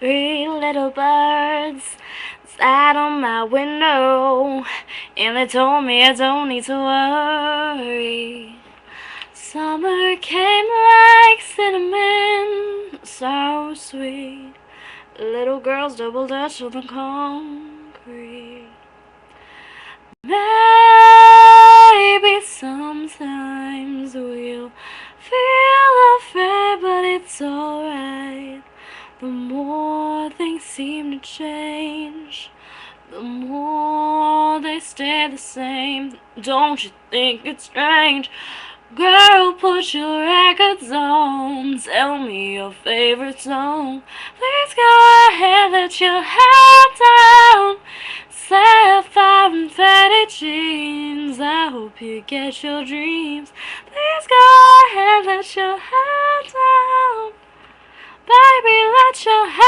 Three little birds sat on my window, and they told me I don't need to worry. Summer came like cinnamon, so sweet. Little girls double dutch on the concrete. Maybe sometimes we'll feel afraid, but it's alright. The more things seem to change, the more they stay the same. Don't you think it's strange? Girl, put your records on. Tell me your favorite song. Please go ahead, let your hair down. Sapphire and fatty jeans. I hope you get your dreams. Please go ahead, let your hair down. Baby, let your hair